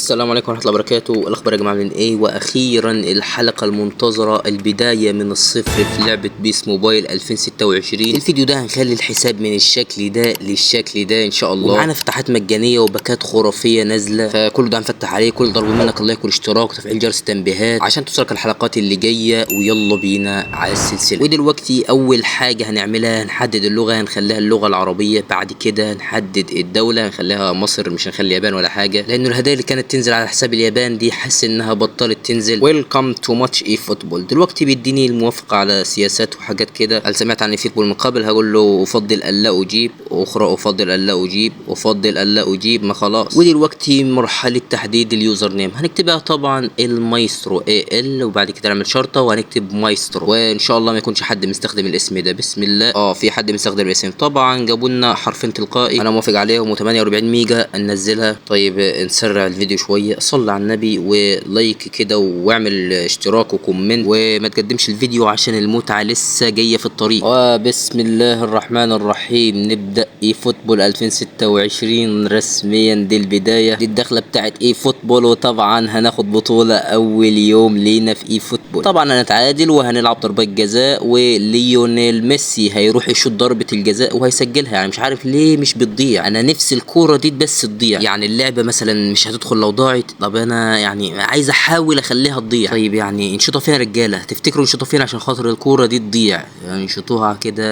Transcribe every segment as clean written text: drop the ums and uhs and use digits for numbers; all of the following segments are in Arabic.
السلام عليكم ورحمة الله وبركاته. الأخبار يا جماعة من إيه؟ وأخيرا الحلقة المنتظرة، البداية من الصفر في لعبة بيس موبايل 2026. الفيديو ده هنخلي الحساب من الشكل ده للشكل ده إن شاء الله، ومعانا فتحات مجانية وباكات خرافية نازلة، فكل ده هنفتح عليه. كل ضرب منك اللايك والاشتراك وتفعيل جرس التنبيهات عشان توصلك الحلقات اللي جاية. ويلا بينا على السلسلة. ودلوقتي أول حاجة هنعملها هنحدد اللغة، هنخليها اللغة العربية. بعد كده هنحدد الدولة، هنخليها مصر، مش هنخلي اليابان ولا حاجة، لأنه الهدايا اللي كانت تنزل على حساب اليابان دي حاسس انها بطلت تنزل. ويلكم تو ماتش اي فوتبول. دلوقتي بيديني الموافقه على سياسات وحاجات كده. هل سمعت عن فوتبول من قبل؟ هقول له افضل الا اجيب، اخرى افضل الا اجيب، افضل الا اجيب. ما خلاص. ودلوقتي مرحله تحديد اليوزر نيم، هنكتبها طبعا المايسترو ال، وبعد كده نعمل شرطه وهنكتب مايسترو، وان شاء الله ما يكونش حد مستخدم الاسم ده. بسم الله. في حد مستخدم الاسم طبعا. جابوا لنا حرفين تلقائي، انا موافق عليهم، و48 ميجا ننزلها. طيب نسرع الفيديو شويه. صلي على النبي ولايك كده واعمل اشتراك وكومنت، وما تقدمش الفيديو عشان المتعه لسه جايه في الطريق. وبسم الله الرحمن الرحيم نبدا اي فوتبول 2026 رسميا. دي البدايه، دي الدخله بتاعت اي فوتبول، وطبعا هناخد بطوله اول يوم لينا في اي فوتبول. طبعا هنتعادل وهنلعب ضربات جزاء، وليونيل ميسي هيروح يشوط ضربه الجزاء وهيسجلها. يعني مش عارف ليه مش بتضيع. انا نفسي الكوره دي بس تضيع. يعني اللعبه مثلا مش هتدخل لو ضاعت. طب انا يعني عايز احاول اخليها تضيع. طيب يعني نشوطها فين يا رجاله؟ تفتكروا نشوطها فين عشان خاطر الكوره دي تضيع؟ يعني نشوطوها كده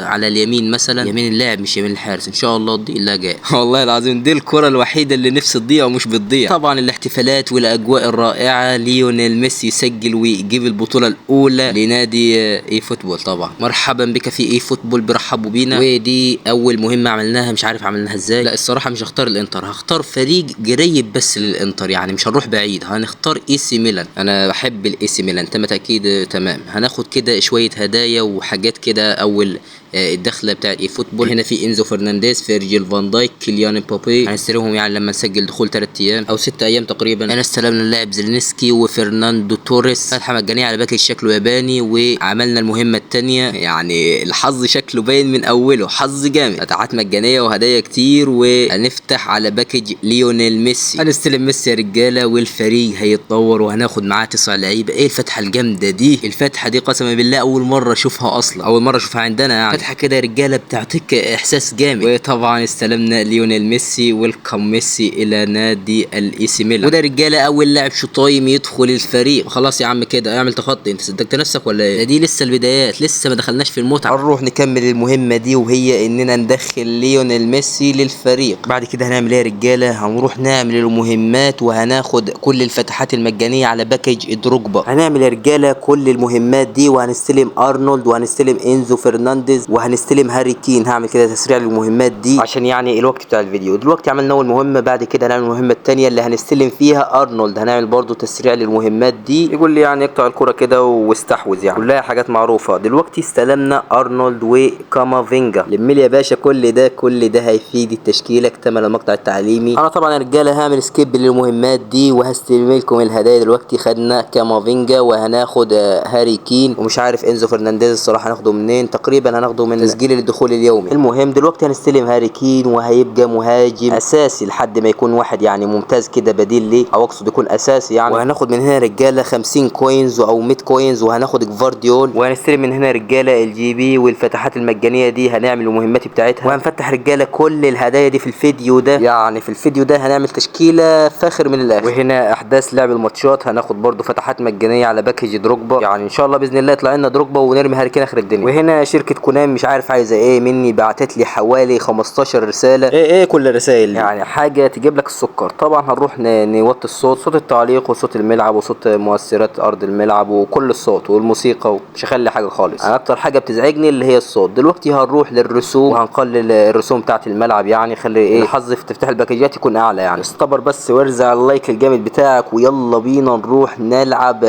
على اليمين مثلا، يمين اللاعب مش يمين الحارس، ان شاء الله تضيع. لا جاي والله العظيم دي الكره الوحيده اللي نفسي تضيع ومش بتضيع. طبعا الاحتفالات والاجواء الرائعه، ليونيل ميسي يسجل ويجيب البطوله الاولى لنادي اي فوتبول. طبعا مرحبا بك في اي فوتبول، بيرحبوا بينا. ودي اول مهمه عملناها، مش عارف عملناها ازاي. لا الصراحه مش هختار الانتر، هختار فريق قريب بس للانتر، يعني مش هنروح بعيد. هنختار اي سي ميلان. انا بحب الاي سي ميلان. تم تاكيد. تمام. هناخد كده شويه هدايا وحاجات كده. اول الدخله بتاعت اي فوتبول، هنا في انزو فرنانديز، فيرجيل فان دايك، كيليان مبابي. هنستلمهم يعني لما نسجل دخول 3 ايام او 6 ايام تقريبا. انا استلمنا اللاعب زيلينسكي وفرناندو توريس. فتحه مجانيه على باكج شكله ياباني. وعملنا المهمه الثانيه، يعني الحظ شكله باين من اوله، حظ جامد. فتحات مجانيه وهدايا كتير. وهنفتح على باكج ليونيل ميسي. هنستلم ميسي يا رجاله، والفريق هيتطور وهناخد معاه 9 لعيبه. ايه الفتحه الجامده دي؟ الفتحه دي قسما بالله اول مره اشوفها اصلا، اول مره اشوفها عندنا. يعني فتحه كده يا رجاله بتعطيك احساس جامد. وطبعا استلمنا ليونيل ميسي. ويلكم ميسي الى نادي الاي سي ميلان. وده رجاله اول لاعب شطايم يدخل الفريق. خلاص يا عم كده اعمل تخطي. انت صدقت نفسك ولا ايه؟ دي لسه البدايات، لسه ما دخلناش في المتعه. هنروح نكمل المهمه دي، وهي اننا ندخل ليونيل ميسي للفريق. بعد كده هنعمل ايه يا رجاله؟ هنروح نعمل المهمات وهناخد كل الفتحات المجانيه على باكج دروجبا. هنعمل يا رجاله كل المهمات دي، وهنستلم ارنولد، وهنستلم انزو فرنانديز، وهنستلم هاري كين. هعمل كده تسريع للمهمات دي عشان يعني الوقت بتاع الفيديو. دلوقتي عملنا اول مهمه، بعد كده هنعمل المهمه الثانيه اللي هنستلم فيها ارنولد. هنعمل برضو تسريع للمهمات دي. يقول لي يعني اقطع الكره كده واستحوذ، يعني كلها حاجات معروفه. دلوقتي استلمنا ارنولد وكامافينجا. لملي يا باشا كل ده، كل ده هيفيد التشكيله. اكتمل المقطع التعليمي. انا طبعا يا رجاله هعمل سكيب للمهمات دي وهستلم لكم الهدايا. دلوقتي خدنا كامافينجا وهناخد هاري كين، ومش عارف انزو فرنانديز الصراحه هناخده منين. تقريبا هناخده من تسجيل الدخول اليومي. المهم دلوقتي هنستلم هاري كين، وهيبقى مهاجم اساسي لحد ما يكون واحد يعني ممتاز كده بديل ليه، او اقصد يكون اساسي يعني. وهناخد من هنا يا رجاله 50 كوينز او 100 كوينز، وهناخد جفارديول. وهنستلم من هنا يا رجاله الجي بي والفتحات المجانيه دي. هنعمل المهمات بتاعتها، وهنفتح رجاله كل الهدايا دي في الفيديو ده. يعني في الفيديو ده هنعمل تشكيله فاخر من الاخر. وهنا احداث لعب الماتشات. هناخد برضو فتحات مجانيه على باكج دروجبا، يعني ان شاء الله باذن الله يطلع لنا دروجبا ونرمي هاري كين اخر الدنيا. وهنا شركه كونامي مش عارف عايزه ايه مني، بعتت لي حوالي 15 رساله. ايه كل الرسائل يعني حاجه تجيب لك السكر. طبعا هنروح نوطي الصوت، صوت التعليق وصوت الملعب وصوت مؤثرات ارض الملعب وكل الصوت والموسيقى، ومش هخلي حاجه خالص. انا اكتر حاجه بتزعجني اللي هي الصوت. دلوقتي هنروح للرسوم وهنقلل الرسوم بتاعه الملعب، يعني خلي ايه الحظ في تفتح الباكجات يكون اعلى. يعني استبر بس وارزع اللايك الجامد بتاعك، ويلا بينا نروح نلعب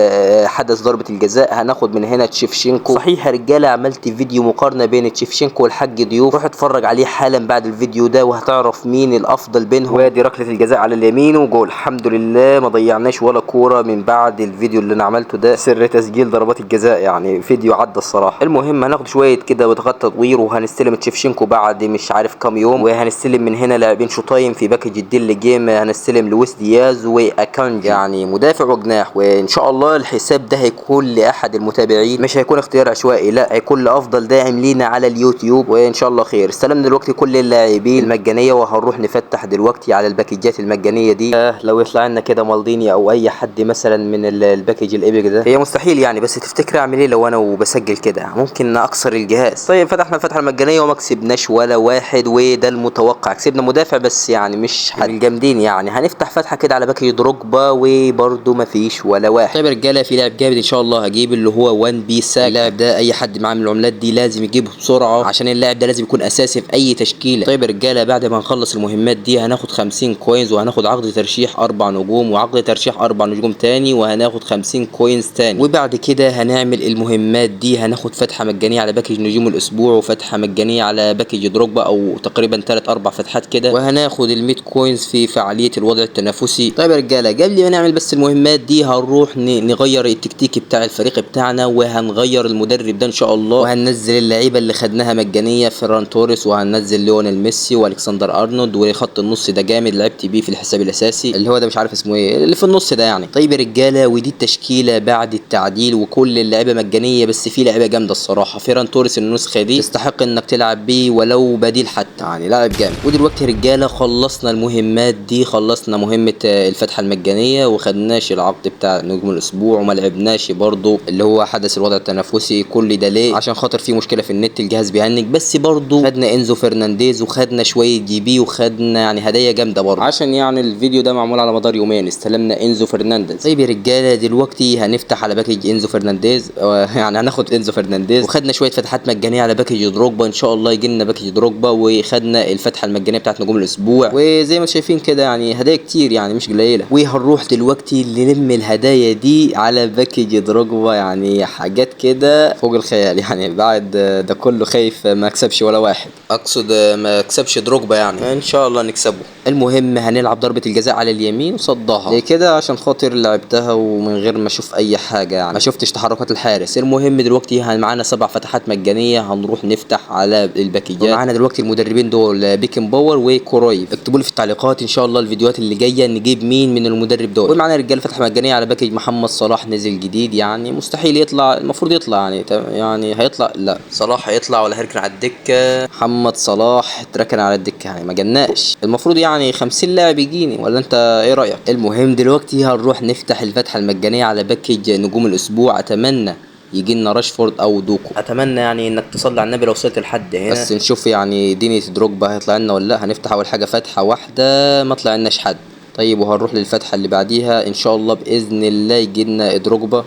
حدث ضربه الجزاء. هناخد من هنا تشيفشينكو. صحيح يا رجاله عملت فيديو مقارنه بين تشيفشينكو والحاج ضيوف. روح اتفرج عليه حالا بعد الفيديو ده وهتعرف مين الافضل بينهم. وادي ركله الجزاء على اليمين وجول. الحمد لله ما ضيعناش ولا كوره من بعد الفيديو اللي انا عملته ده، سر تسجيل ضربات الجزاء، يعني فيديو عدى الصراحه. المهم هناخد شويه كده بطاقات تطوير وهنستلم تشيفشينكو بعد مش عارف كام يوم، وهنستلم من هنا لاعبين شوطايم في باكج الديل جيم. هنستلم لويس دياز واكانجي يعني مدافع وجناح، وان شاء الله الحساب ده هيكون لاحد المتابعين، مش هيكون اختيار عشوائي، لا هيكون لافضل داعم لينا على اليوتيوب، وان شاء الله خير. استلمنا دلوقتي كل اللاعبين المجانيه وهنروح نفتح دلوقتي على الباكجات المجانيه دي. لو يطلع لنا كده مالديني او اي حد مثلا من الباكج الايبك ده، هي مستحيل يعني، بس تفتكر اعمل ايه لو انا وبسجل كده؟ ممكن اكسر الجهاز. طيب فتحنا الفتحه المجانيه وما كسبناش ولا واحد، وده المتوقع. كسبنا مدافع بس يعني مش الجامدين يعني. هنفتح فتحه كده على باكج دروجبا وبرده ما فيش ولا واحد. طيب يا رجاله في لاعب جامد ان شاء الله هجيب، اللي هو وان بي ساك. اللاعب ده اي حد معاه من العملات دي لازم يجيبه بسرعه، عشان اللاعب ده لازم يكون اساسي في اي تشكيله. طيب يا رجاله بعد ما نخلص المهمات دي هناخد 50 كوينز، وهناخد عقد ترشيح 4 نجوم وعقد ترشيح 4 نجوم تاني، وهناخد 50 كوينز تاني. وبعد كده هنعمل المهمات دي، هناخد فتحه مجانيه على باكج نجوم الاسبوع، وفتحه مجانيه على باكج دروجبا، او تقريبا 3 4 فتحات كده، وهناخد ال 100 كوينز في فعاليه الوضع التنافسي. طيب يا رجاله قبل ما نعمل بس المهمات دي هنروح نغير التكتيك بتاع الفريق بتاعنا، وهنغير المدرب ده ان شاء الله، وهننزل اللعيبه اللي خدناها مجانيه، فيران توريس، وهننزل ليونيل ميسي والكسندر ارنولد. وخط النص ده جامد لعبت بيه في الحساب الاساسي، اللي هو ده مش عارف اسمه ايه، اللي في النص ده يعني. طيب يا رجاله ودي التشكيله بعد التعديل، وكل اللعيبه مجانيه، بس في لعيبه جامده الصراحه. فيران توريس النسخه دي تستحق انك تلعب بيه ولو بديل حتى، يعني لاعب جامد. ودلوقتي يا رجاله خلصنا المهمات دي، خلصنا مهمه الفتحه المجانيه، وخدناش العقد بتاع نجوم الاسبوع، وما لعبناش برضو اللي هو حدث الوضع التنافسي. كل ده ليه؟ عشان خاطر في مشكله في النت، الجهاز بيهنج. بس برضو خدنا انزو فرنانديز، وخدنا شويه جي بي، وخدنا يعني هدايا جامده برضو، عشان يعني الفيديو ده معمول على مدار يومين. استلمنا انزو فرنانديز. طيب يا رجاله دلوقتي هنفتح على باكج انزو فرنانديز، يعني هناخد انزو فرنانديز، وخدنا شويه فتحات مجانيه على باكج دروجبا. ان شاء الله يجي لنا باكج دروجبا، وخدنا الفتحه المجانيه بتاعت نجوم الاسبوع، وزي ما شايفين كده يعني هدايا كتير يعني مش قليله. وهنروح دلوقتي نلم الهدايا دي على باكج دروجبا، يعني حاجات كده فوق الخيال يعني. بعد ده كله خايف ما اكسبش ولا واحد، اقصد ما اكسبش دروجبا، يعني ان شاء الله نكسبه. المهم هنلعب ضربه الجزاء على اليمين وصدها ليه كده، عشان خاطر لعبتها ومن غير ما اشوف اي حاجه، يعني ما شفتش تحركات الحارس. المهم دلوقتي معانا 7 فتحات مجانيه، هنروح نفتح على الباكجات. معانا دلوقتي المدربين دول بيكن باور وكورويف. اكتبوا لي في التعليقات ان شاء الله الفيديوهات اللي جايه نجيب مين من المدرب دول. ومعانا رجاله فتحه مجانيه على باكج محمد صلاح، نزل جديد يعني مستحيل يطلع، المفروض يطلع يعني هيطلع، لا صلاح هيطلع ولا هيركن على الدكه؟ محمد صلاح اتركن على الدكه يعني ما جناش، المفروض يعني 50 لاعب يجيني، ولا انت ايه رايك؟ المهم دلوقتي هنروح نفتح الفتحه المجانيه على باكج نجوم الاسبوع. اتمنى يجي لنا راشفورد او دوكو، اتمنى يعني انك تصلي على النبي لو وصلت لحد هنا، بس نشوف يعني ديني دروجبا هيطلع لنا ولا لا. هنفتح اول حاجه فتحه واحده ما طلع لناش حد. طيب وهنروح للفتحه اللي بعديها ان شاء الله باذن الله يجي لنا دروجبا.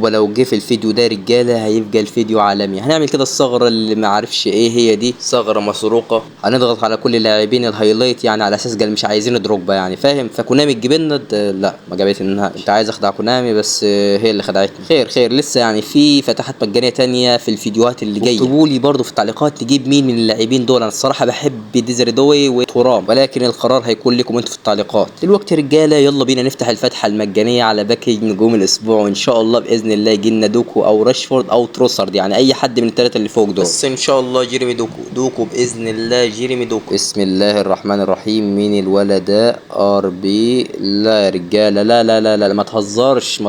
لو جه في الفيديو ده رجاله هيبقى الفيديو عالمي. هنعمل كده الثغره اللي ما عارفش ايه هي دي، ثغره مسروقه. هنضغط على كل اللاعبين الهايلايت يعني، على اساس قال مش عايزين دروجبا يعني، فاهم؟ فكونامي تجيب لنا لا ما جابت انها، انت عايز اخدع كونامي بس هي اللي خدعتني. خير لسه يعني في فتحات مجانيه تانية في الفيديوهات اللي جايه. اكتبوا لي برضه في التعليقات تجيب مين من اللاعبين دول. انا الصراحه بحب ديزردوي وتورام، ولكن القرار هيكون لكم انتوا في التعليقات. دلوقتي رجاله يلا بينا نفتح الفتحه المجانيه على باكج نجوم الاسبوع، وان شاء الله باذن الله يجي لنا دوكو او راشفورد او تروسارد، يعني اي حد من الثلاثه اللي فوق دول، بس ان شاء الله جيرمي دوكو باذن الله. جيرمي دوكو. بسم الله الرحمن الرحيم. مين الولد ده؟ ار بي. لا يا رجاله لا ما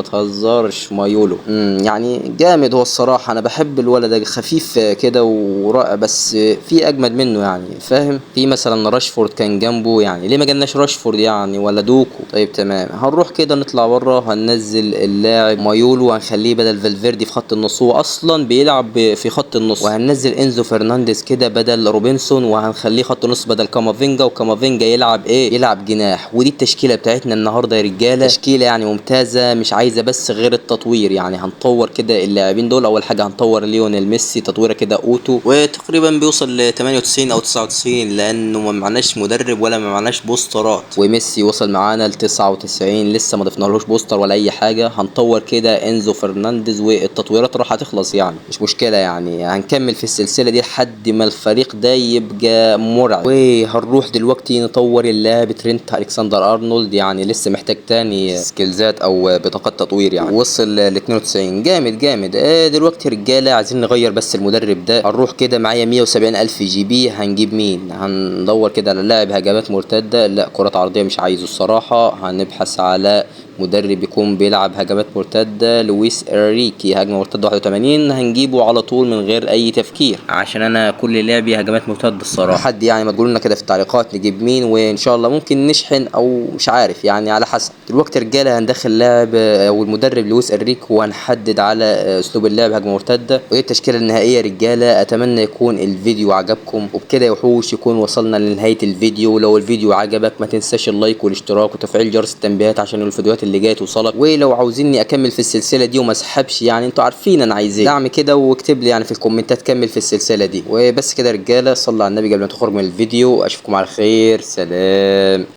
تهزرش مايولو. يعني جامد هو الصراحه، انا بحب الولد ده، خفيف كده ورائع، بس في اجمد منه يعني، فاهم؟ في مثلا راشفورد كان جنبه، يعني ليه ما جالناش راشفورد يعني ولا دوكو؟ طيب تمام هنروح كده نطلع بره، هننزل اللاعب مايولو وهنخليه بدل فالفيردي في خط النص، هو اصلا بيلعب في خط النص. وهننزل انزو فرنانديز كده بدل روبنسون، وهنخليه خط نص بدل كامافينجا، وكامافينجا يلعب جناح. ودي التشكيله بتاعتنا النهارده يا رجاله، تشكيله يعني ممتازه مش عايزه بس غير التطوير. يعني هنطور كده اللاعبين دول. اول حاجه هنطور ليونيل ميسي تطويره كده اوتو، وتقريبا بيوصل ل 98 او 99 لانه ما معناش مدرب ولا ما معناش بوسترات. وميسي وصل معانا ل 99 لسه ما ضفنالهوش بوستر ولا اي حاجه. هنطور كده انزو فرنانديز، والتطويرات راح هتخلص يعني مش مشكله. يعني هنكمل في السلسله دي لحد ما الفريق ده يبقى مرعب. وهنروح دلوقتي نطور اللاعب ترينت الكسندر ارنولد، يعني لسه محتاج تاني سكيلزات او بطاقات تطوير. يعني وصل ل 92. جامد جامد. دلوقتي رجاله عايزين نغير بس المدرب ده. هنروح كده معايا 170 الف جي بي. هنجيب مين؟ هندور كده على لاعب هجمات مرتده، لا كرات عرضيه مش عايزه الصراحه. هنبحث على مدرب يكون بيلعب هجمات مرتده. لويس انريكي هجمه مرتده 81. هنجيبه على طول من غير اي تفكير، عشان انا كل لعبي هجمات مرتده الصراحه. حد يعني ما تقولوا لنا كده في التعليقات نجيب مين، وان شاء الله ممكن نشحن او مش عارف يعني على حسب. دلوقتي رجاله هندخل لاعب او المدرب لويس انريكي، وهنحدد على اسلوب اللعب هجمه مرتده. وايه التشكيله النهائيه رجاله. اتمنى يكون الفيديو عجبكم، وبكده يا وحوش يكون وصلنا لنهايه الفيديو. لو الفيديو عجبك ما تنساش اللايك والاشتراك وتفعيل جرس التنبيهات عشان الفيديوهات اللي جايه توصلك. ولو عاوزيني اكمل في السلسله دي وما اسحبش، يعني انتوا عارفين انا عايز ايه، دعم كده واكتب لي يعني في الكومنتات كمل في السلسله دي. وبس كده رجاله، صلوا على النبي قبل ما تخرج من الفيديو. اشوفكم على خير، سلام.